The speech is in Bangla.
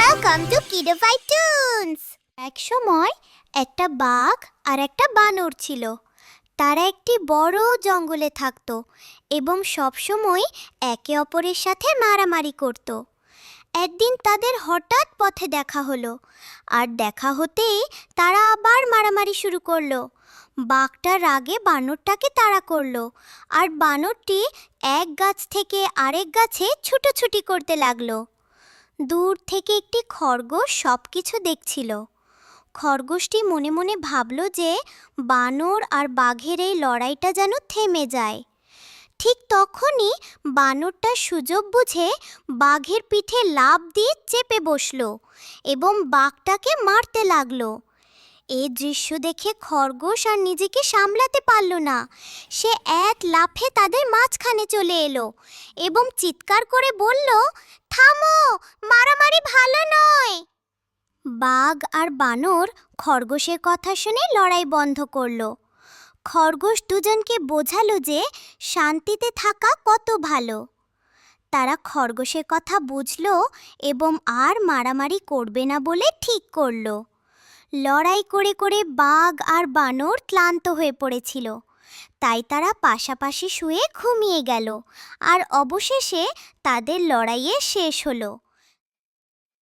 Welcome to কিডোফাই toons. এক সময় একটা বাঘ আর একটা বানর ছিল। তারা একটি বড় জঙ্গলে থাকতো এবং সব সময় একে অপরের সাথে মারামারি করত। একদিন তাদের হঠাৎ পথে দেখা হলো, আর দেখা হতেই তারা আবার মারামারি শুরু করলো। বাঘটা রাগে বানরটাকে তাড়া করলো, আর বানরটি এক গাছ থেকে আরেক গাছে ছুটোছুটি করতে লাগলো। দূর থেকে একটি খরগোশ সব কিছু দেখছিল। খরগোশটি মনে মনে ভাবল যে বানর আর বাঘের এই লড়াইটা যেন থেমে যায়। ঠিক তখনই বানরটা সুযোগ বুঝে বাঘের পিঠে লাফ দিয়ে চেপে বসলো এবং বাঘটাকে মারতে লাগলো। এই দৃশ্য দেখে খরগোশ আর নিজেকে সামলাতে পারল না। সে এক লাফে তাদের মাঝখানে চলে এলো এবং চিৎকার করে বলল, থামো, মারামারি ভালো নয়। বাঘ আর বানর খরগোশের কথা শুনে লড়াই বন্ধ করলো। খরগোশ দুজনকে বোঝালো যে শান্তিতে থাকা কত ভালো। তারা খরগোশের কথা বুঝলো এবং আর মারামারি করবে না বলে ঠিক করলো। লড়াই করে করে বাঘ আর বানর ক্লান্ত হয়ে পড়েছিল, তাই তারা পাশাপাশি শুয়ে ঘুমিয়ে গেল, আর অবশেষে তাদের লড়াইয়ে শেষ হলো।